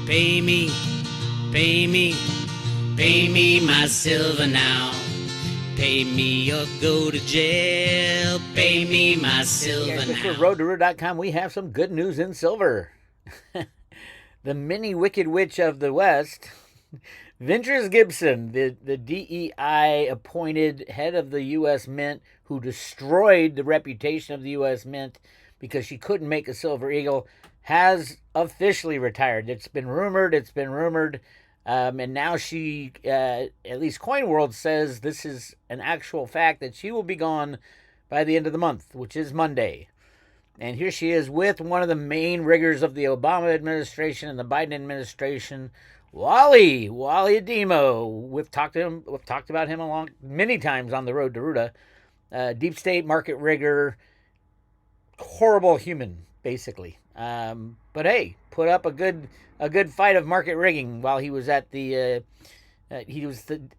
Pay me, pay me, pay me my silver now. Pay me or go to jail. Pay me my silver now. For roadtoroot.com, we have some good news in silver. The mini Wicked Witch of the West, Ventris Gibson, the DEI appointed head of the U.S. Mint, who destroyed the reputation of the U.S. Mint because she couldn't make a silver eagle, has officially retired. It's been rumored. And now she, at least Coin World says this is an actual fact, that she will be gone by the end of the month, which is Monday. And here she is with one of the main riggers of the Obama administration and the Biden administration, Wally Ademo. We've talked about him many times on the road to Ruta. Deep state market rigger, horrible human, basically. But hey, put up a good fight of market rigging while he was at the I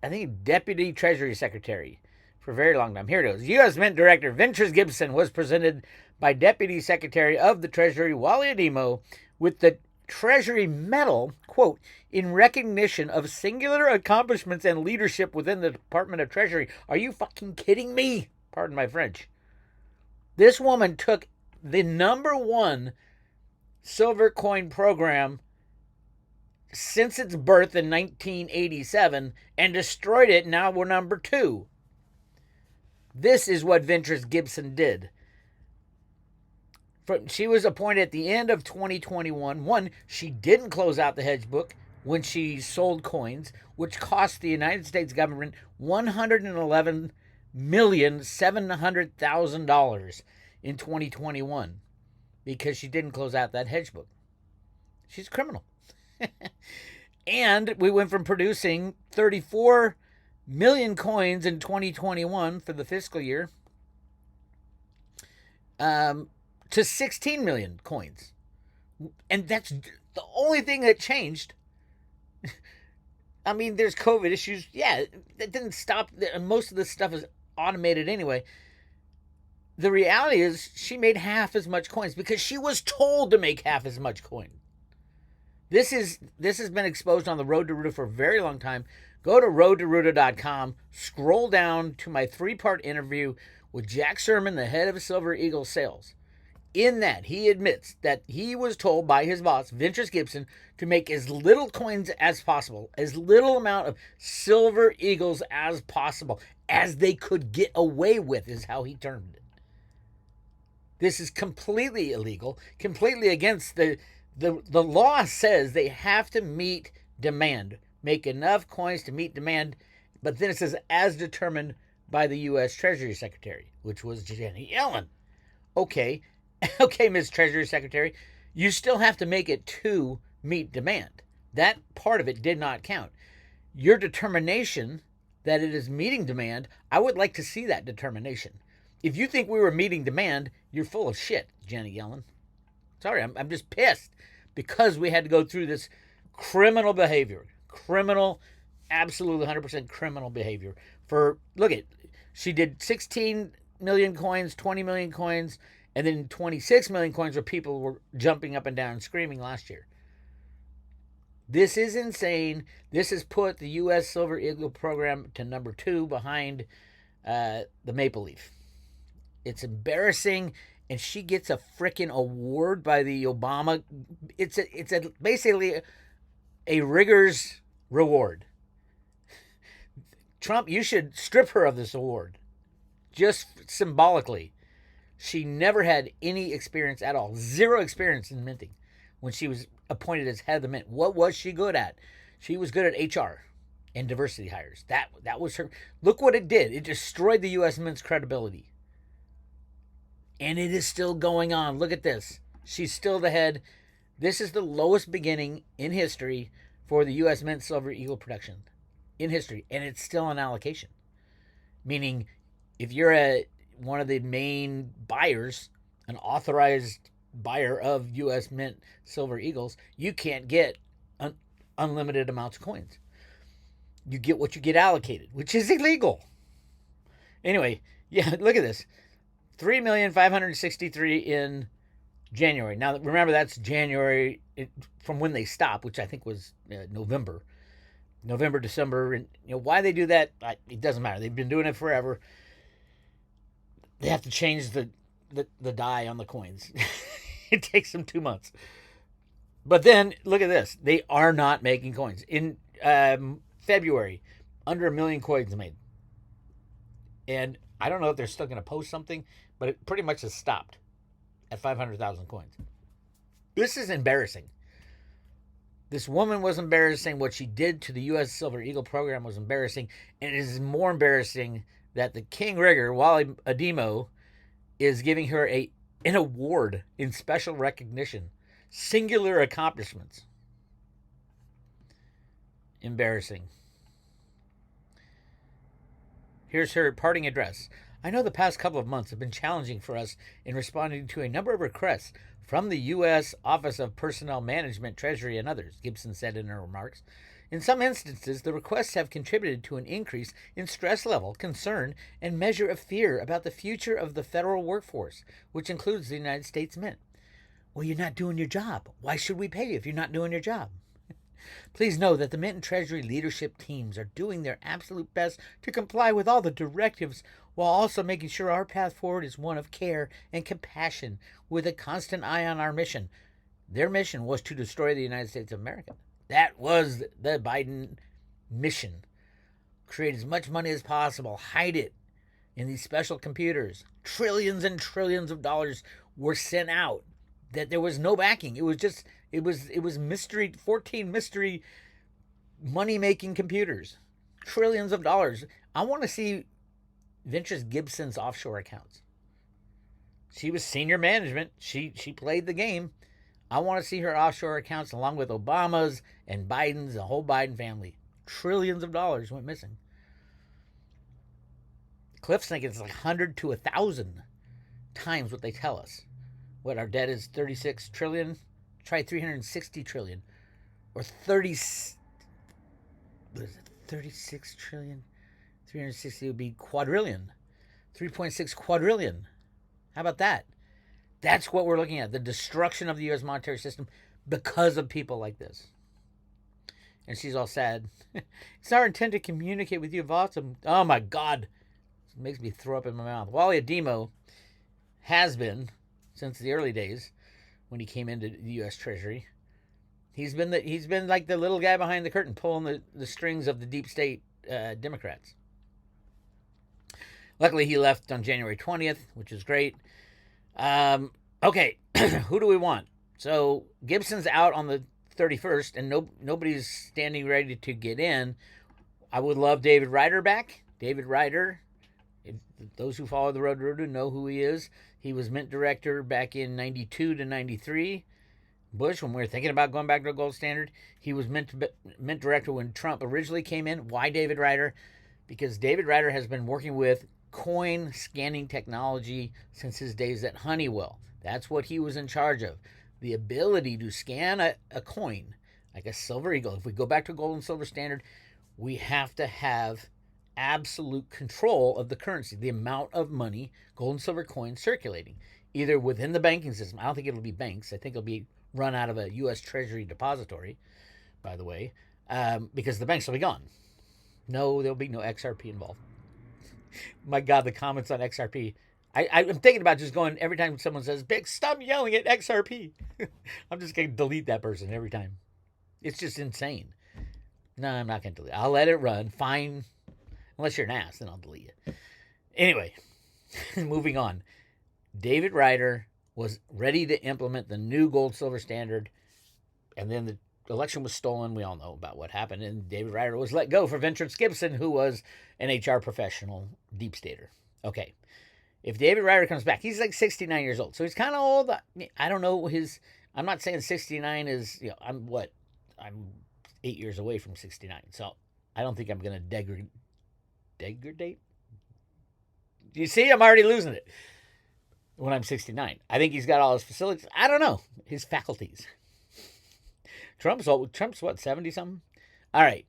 think Deputy Treasury Secretary for a very long time. Here it goes. U.S. Mint Director Ventris Gibson was presented by Deputy Secretary of the Treasury Wally Ademo with the Treasury Medal, quote, in recognition of singular accomplishments and leadership within the Department of Treasury. Are you fucking kidding me? Pardon my French. This woman took the #1 silver coin program since its birth in 1987 and destroyed it. Now we're #2. This is what Ventris Gibson did. She was appointed at the end of 2021. One, she didn't close out the hedge book when she sold coins, which cost the United States government $111,700,000 in 2021 because she didn't close out that hedge book. She's a criminal. And we went from producing 34 million coins in 2021 for the fiscal year to 16 million coins. And that's the only thing that changed. I mean, there's COVID issues. Yeah, that didn't stop. Most of this stuff is automated anyway. The reality is she made half as much coins because she was told to make half as much coin. This has been exposed on the Road to Ruta for a very long time. Go to roadtoroota.com, scroll down to my 3-part interview with Jack Sherman, the head of Silver Eagle Sales. In that, he admits that he was told by his boss, Ventris Gibson, to make as little coins as possible, as little amount of Silver Eagles as possible, as they could get away with, is how he termed it. This is completely illegal, completely against the law. Says they have to meet demand, make enough coins to meet demand, but then it says as determined by the U.S. Treasury Secretary, which was Janet Yellen. Okay, Ms. Treasury Secretary, you still have to make it to meet demand. That part of it did not count. Your determination that it is meeting demand, I would like to see that determination. If you think we were meeting demand, you're full of shit, Janet Yellen. Sorry, I'm just pissed because we had to go through this criminal behavior. Criminal, absolutely 100% criminal behavior. She did 16 million coins, 20 million coins, and then 26 million coins where people were jumping up and down and screaming last year. This is insane. This has put the U.S. Silver Eagle program to #2 behind the Maple Leaf. It's embarrassing, and she gets a freaking award by the Obama. It's basically a rigger's reward. Trump, you should strip her of this award, just symbolically. She never had any experience at all, 0 experience in minting when she was appointed as head of the mint. What was she good at? She was good at HR and diversity hires. That was her. Look what it did. It destroyed the U.S. Mint's credibility. And it is still going on. Look at this. She's still the head. This is the lowest beginning in history for the U.S. Mint Silver Eagle production in history. And it's still on allocation. Meaning, if you're one of the main buyers, an authorized buyer of U.S. Mint Silver Eagles, you can't get unlimited amounts of coins. You get what you get allocated, which is illegal. Anyway, yeah, look at this. 3,563,000 in January. Now, remember, that's January from when they stopped, which I think was November, December, and why they do that, it doesn't matter. They've been doing it forever. They have to change the die on the coins. It takes them 2 months. But then look at this: they are not making coins in February. Under 1 million coins made, and I don't know if they're still going to post something, but it pretty much has stopped at 500,000 coins. This is embarrassing. This woman was embarrassing. What she did to the U.S. Silver Eagle program was embarrassing. And it is more embarrassing that the King Rigger, Wally Ademo, is giving her an award in special recognition. Singular accomplishments. Embarrassing. Here's her parting address. I know the past couple of months have been challenging for us in responding to a number of requests from the U.S. Office of Personnel Management, Treasury, and others, Gibson said in her remarks. In some instances, the requests have contributed to an increase in stress level, concern, and measure of fear about the future of the federal workforce, which includes the United States Mint. Well, you're not doing your job. Why should we pay you if you're not doing your job? Please know that the Mint and Treasury leadership teams are doing their absolute best to comply with all the directives while also making sure our path forward is one of care and compassion with a constant eye on our mission. Their mission was to destroy the United States of America. That was the Biden mission. Create as much money as possible, hide it in these special computers. Trillions and trillions of dollars were sent out that there was no backing. It was just it was mystery, 14 mystery money-making computers. Trillions of dollars. I want to see Ventris Gibson's offshore accounts. She was senior management. She played the game. I want to see her offshore accounts along with Obama's and Biden's, the whole Biden family. Trillions of dollars went missing. Cliff's thinking it's like 100 to 1,000 times what they tell us. What, our debt is 36 trillion? Try 360 trillion. Or 36 trillion? 360 would be quadrillion. 3.6 quadrillion. How about that? That's what we're looking at. The destruction of the U.S. monetary system because of people like this. And she's all sad. It's our intent to communicate with you about some... Oh, my God. It makes me throw up in my mouth. Wally Ademo has been, since the early days, when he came into the U.S. Treasury, he's been like the little guy behind the curtain pulling the strings of the deep state Democrats. Luckily, he left on January 20th, which is great. Okay, who do we want? So Gibson's out on the 31st, and nobody's standing ready to get in. I would love David Ryder back. David Ryder, those who follow the Road to Rudu know who he is. He was Mint director back in 92 to 93. Bush, when we were thinking about going back to a gold standard, he was Mint director when Trump originally came in. Why David Ryder? Because David Ryder has been working with coin scanning technology since his days at Honeywell. That's what he was in charge of. The ability to scan a coin, like a silver eagle. If we go back to gold and silver standard, we have to have absolute control of the currency, the amount of money, gold and silver coins circulating, either within the banking system. I don't think it'll be banks. I think it'll be run out of a U.S. Treasury depository, by the way, because the banks will be gone. No, there'll be no XRP involved. My God, the comments on XRP. I'm thinking about just going every time someone says, Bix, stop yelling at XRP. I'm just going to delete that person every time. It's just insane. No, I'm not going to delete it. I'll let it run. Fine. Unless you're an ass, then I'll delete it. Anyway, moving on. David Ryder was ready to implement the new gold-silver standard, and then the election was stolen. We all know about what happened, and David Ryder was let go for Ventris Gibson, who was an HR professional, deep stater. Okay, if David Ryder comes back, he's like 69 years old, so he's kind of old. I don't know I'm not saying 69 is, I'm 8 years away from 69, so I don't think I'm going to degrade. You see, I'm already losing it when I'm 69. I think he's got all his facilities. I don't know. His faculties. Trump's what, 70 something? All right.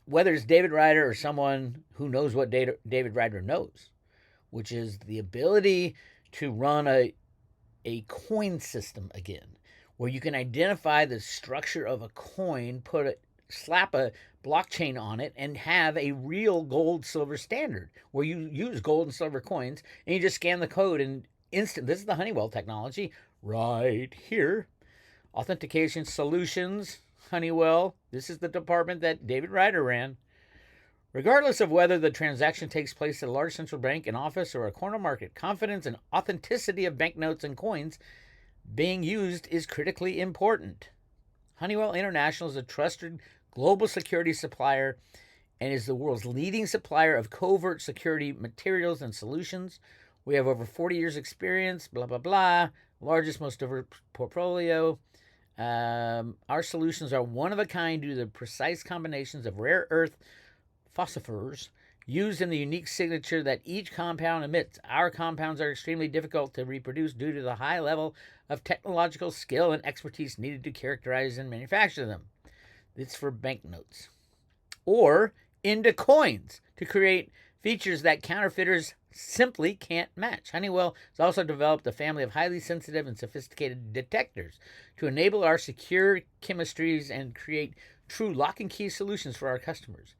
Whether it's David Ryder or someone who knows what David Ryder knows, which is the ability to run a coin system again, where you can identify the structure of a coin, slap a blockchain on it, and have a real gold silver standard where you use gold and silver coins and you just scan the code and instant. This is the Honeywell technology right here. Authentication Solutions, Honeywell. This is the department that David Ryder ran. Regardless of whether the transaction takes place at a large central bank, an office, or a corner market, confidence and authenticity of banknotes and coins being used is critically important. Honeywell International is a trusted global security supplier and is the world's leading supplier of covert security materials and solutions. We have over 40 years experience, blah, blah, blah. Largest, most diverse portfolio. Our solutions are one of a kind due to the precise combinations of rare earth phosphors used in the unique signature that each compound emits. Our compounds are extremely difficult to reproduce due to the high level of technological skill and expertise needed to characterize and manufacture them. It's for banknotes. Or into coins to create features that counterfeiters simply can't match. Honeywell has also developed a family of highly sensitive and sophisticated detectors to enable our secure chemistries and create true lock and key solutions for our customers.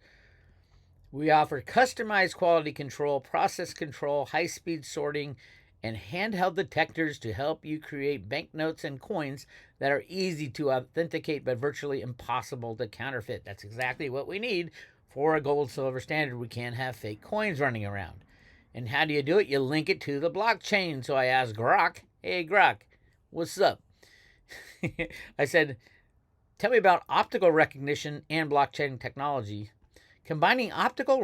We offer customized quality control, process control, high-speed sorting, and handheld detectors to help you create banknotes and coins that are easy to authenticate but virtually impossible to counterfeit. That's exactly what we need for a gold-silver standard. We can't have fake coins running around. And how do you do it? You link it to the blockchain. So I asked Grok, hey, Grok, what's up? I said, tell me about optical recognition and blockchain technology. Combining optical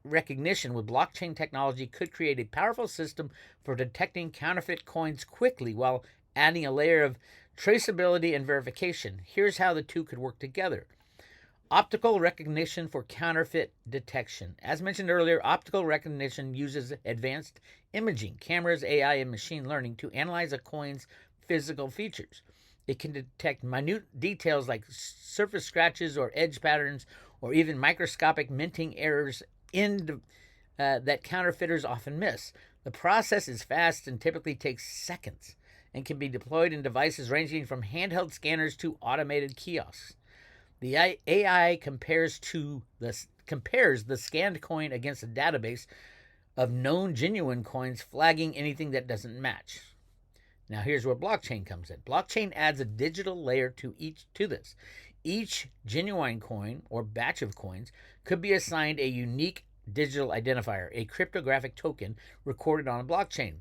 recognition with blockchain technology could create a powerful system for detecting counterfeit coins quickly while adding a layer of traceability and verification. Here's how the two could work together. Optical recognition for counterfeit detection. As mentioned earlier, optical recognition uses advanced imaging, cameras, AI, and machine learning to analyze a coin's physical features. It can detect minute details like surface scratches or edge patterns, or even microscopic minting errors that counterfeiters often miss. The process is fast and typically takes seconds and can be deployed in devices ranging from handheld scanners to automated kiosks. The AI compares the scanned coin against a database of known genuine coins, flagging anything that doesn't match. Now here's where blockchain comes in. Blockchain adds a digital layer to this. Each genuine coin or batch of coins could be assigned a unique digital identifier, a cryptographic token recorded on a blockchain.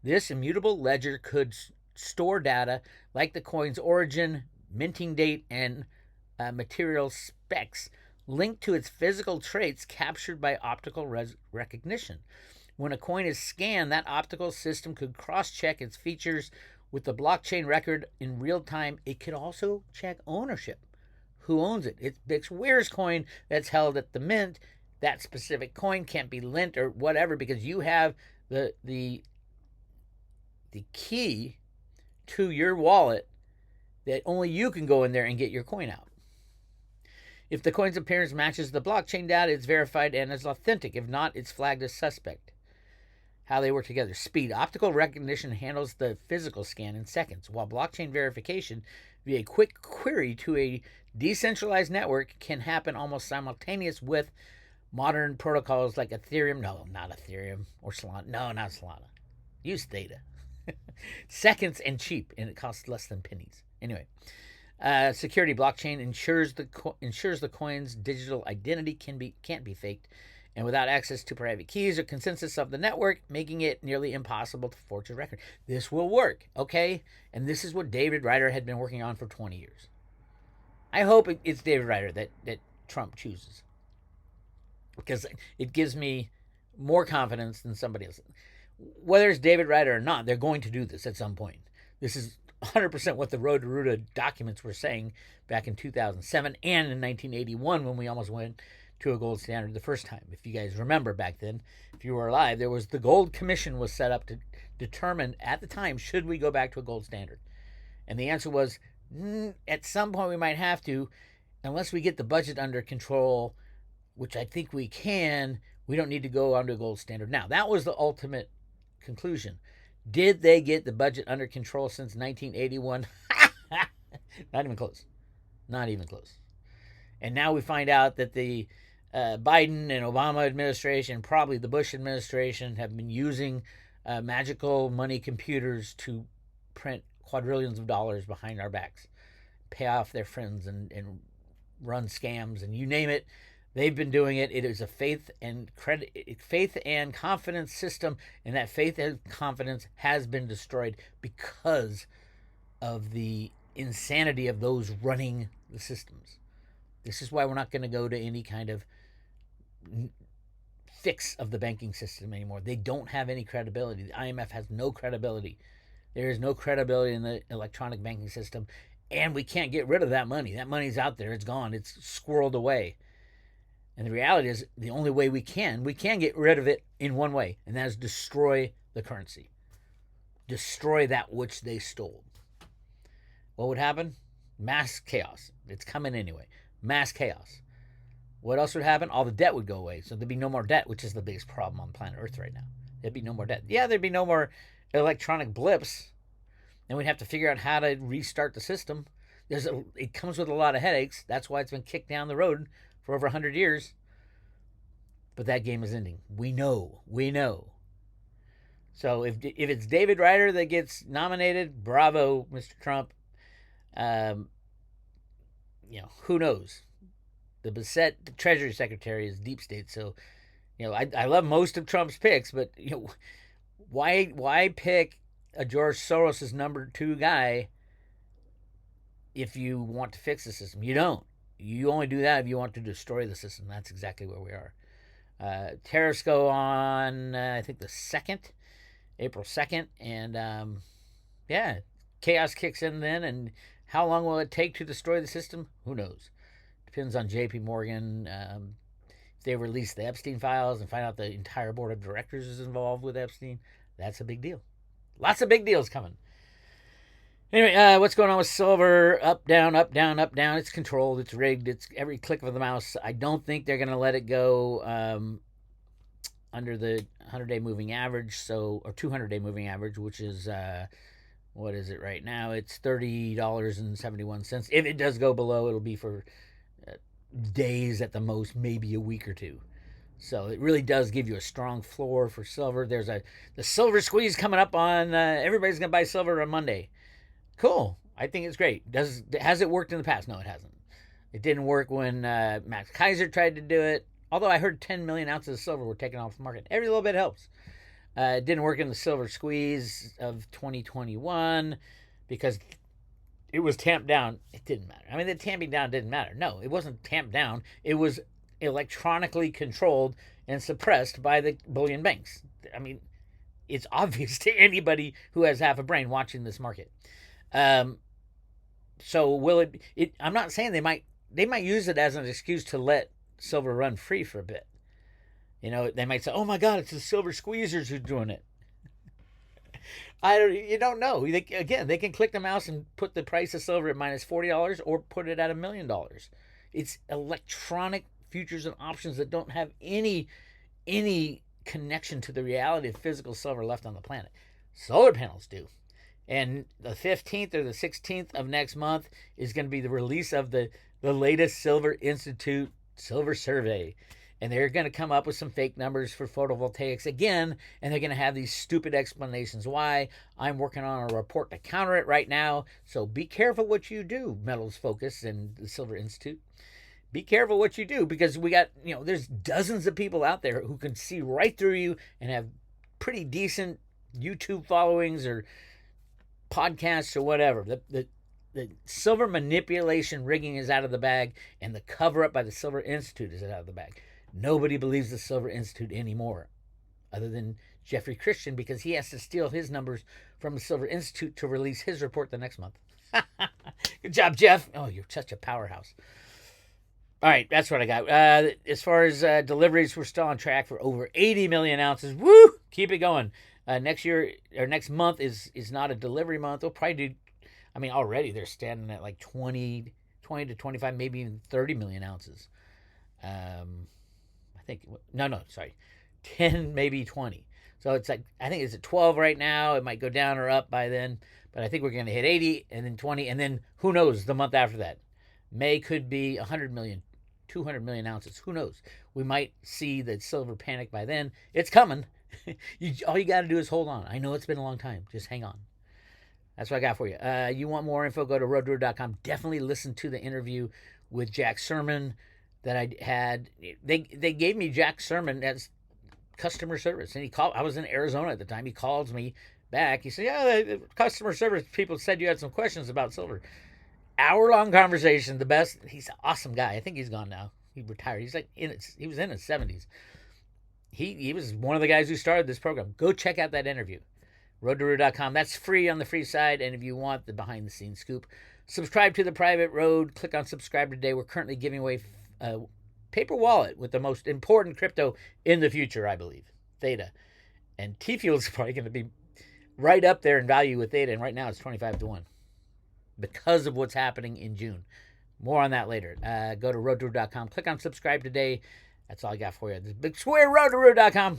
This immutable ledger could store data like the coin's origin, minting date, and material specs linked to its physical traits captured by optical recognition. When a coin is scanned, that optical system could cross-check its features with the blockchain record in real time. It could also check ownership. Who owns it? It's Bix Weir's coin that's held at the mint. That specific coin can't be lent or whatever because you have the key to your wallet that only you can go in there and get your coin out. If the coin's appearance matches the blockchain data, it's verified and is authentic. If not, it's flagged as suspect. How they work together. Speed. Optical recognition handles the physical scan in seconds, while blockchain verification via a quick query to a decentralized network can happen almost simultaneous with modern protocols like Ethereum. No, not Ethereum. Or Solana. No, not Solana. Use Theta. Seconds and cheap, and it costs less than pennies. Anyway. Security. Blockchain ensures the coin's digital identity can't be faked, and without access to private keys or consensus of the network, making it nearly impossible to forge a record. This will work, okay? And this is what David Ryder had been working on for 20 years. I hope it's David Ryder that Trump chooses, because it gives me more confidence than somebody else. Whether it's David Ryder or not, they're going to do this at some point. This is 100% what the Road to Ruta documents were saying back in 2007 and in 1981 when we almost went to a gold standard the first time. If you guys remember back then, if you were alive, there was the Gold Commission was set up to determine at the time, should we go back to a gold standard? And the answer was, at some point we might have to, unless we get the budget under control, which I think we can, we don't need to go under a gold standard. Now, that was the ultimate conclusion. Did they get the budget under control since 1981? Not even close. Not even close. And now we find out that the Biden and Obama administration, probably the Bush administration, have been using magical money computers to print quadrillions of dollars behind our backs, pay off their friends, and run scams, and you name it. They've been doing it. It is a faith and confidence system, and that faith and confidence has been destroyed because of the insanity of those running the systems. This is why we're not going to go to any kind of fix of the banking system anymore. They don't have any credibility. The IMF has no credibility. There is no credibility in the electronic banking system, and we can't get rid of that money. That money's out there. It's gone. It's squirreled away. And the reality is, the only way we can get rid of it in one way, and that is destroy the currency. Destroy that which they stole. What would happen? Mass chaos. It's coming anyway. Mass chaos. What else would happen? All the debt would go away. So there'd be no more debt, which is the biggest problem on planet Earth right now. There'd be no more debt. Yeah, there'd be no more electronic blips. And we'd have to figure out how to restart the system. It comes with a lot of headaches. That's why it's been kicked down the road for over 100 years. But that game is ending. We know. So if it's David Ryder that gets nominated, bravo, Mr. Trump. Who knows? The Bissett Treasury Secretary is deep state. So, I love most of Trump's picks, but why pick a George Soros' number 2 guy if you want to fix the system? You don't. You only do that if you want to destroy the system. That's exactly where we are. Tariffs go on, I think the 2nd, April 2nd, and chaos kicks in then. And how long will it take to destroy the system? Who knows? Depends on J.P. Morgan. If they release the Epstein files and find out the entire board of directors is involved with Epstein, that's a big deal. Lots of big deals coming. Anyway, what's going on with silver? Up, down, up, down, up, down. It's controlled. It's rigged. It's every click of the mouse. I don't think they're going to let it go under the 100-day moving average, or 200-day moving average, which is, what is it right now? It's $30.71. If it does go below, it'll be for days at the most, maybe a week or two. So it really does give you a strong floor for silver. There's the silver squeeze coming up on, everybody's going to buy silver on Monday. Cool. I think it's great. Has it worked in the past? No, it hasn't. It didn't work when Max Kaiser tried to do it. Although I heard 10 million ounces of silver were taken off the market. Every little bit helps. It didn't work in the silver squeeze of 2021 because it was tamped down. It didn't matter. I mean, the tamping down didn't matter. No, it wasn't tamped down. It was electronically controlled and suppressed by the bullion banks. I mean, it's obvious to anybody who has half a brain watching this market. So will it? I'm not saying they might use it as an excuse to let silver run free for a bit. They might say, "Oh my God, it's the silver squeezers who's doing it." You don't know. They can click the mouse and put the price of silver at minus $40 or put it at $1 million. It's electronic futures and options that don't have any connection to the reality of physical silver left on the planet. Solar panels do. And the 15th or the 16th of next month is going to be the release of the latest Silver Institute Silver Survey. And they're going to come up with some fake numbers for photovoltaics again, and they're going to have these stupid explanations why. I'm working on a report to counter it right now, so be careful what you do, Metals Focus and the Silver Institute. Be careful what you do, because we got, there's dozens of people out there who can see right through you and have pretty decent YouTube followings or podcasts or whatever. The silver manipulation rigging is out of the bag, and the cover-up by the Silver Institute is out of the bag. Nobody believes the Silver Institute anymore, other than Jeffrey Christian, because he has to steal his numbers from the Silver Institute to release his report the next month. Good job, Jeff. Oh, you're such a powerhouse. All right, that's what I got. As far as deliveries, we're still on track for over 80 million ounces. Woo! Keep it going. Next year or next month is not a delivery month. We'll probably do, already they're standing at like 20 to 25, maybe even 30 million ounces. I think, sorry, 10, maybe 20. So it's like, I think it's at 12 right now. It might go down or up by then, But I think we're going to hit 80 and then 20. And then who knows the month after that? May could be 100 million, 200 million ounces. Who knows? We might see the silver panic by then. It's coming. All you got to do is hold on. I know it's been a long time. Just hang on. That's what I got for you. You want more info, go to roadrunner.com. Definitely listen to the interview with Jack Sermon that I had. They gave me Jack Sermon as customer service. And he called. I was in Arizona at the time. He calls me back. He said, yeah, the customer service people said you had some questions about silver. Hour-long conversation, the best. He's an awesome guy. I think he's gone now. He retired. He's like he was in his 70s. He was one of the guys who started this program. Go check out that interview. roadtoroot.com. That's free on the free side. And if you want the behind-the-scenes scoop, subscribe to the private road. Click on subscribe today. We're currently giving away a paper wallet with the most important crypto in the future, I believe, Theta. And T-Fuel is probably going to be right up there in value with Theta. And right now it's 25-1 because of what's happening in June. More on that later. Go to roadtoroot.com. Click on subscribe today. That's all I got for you. This is Bix Weir, roadtoroot.com.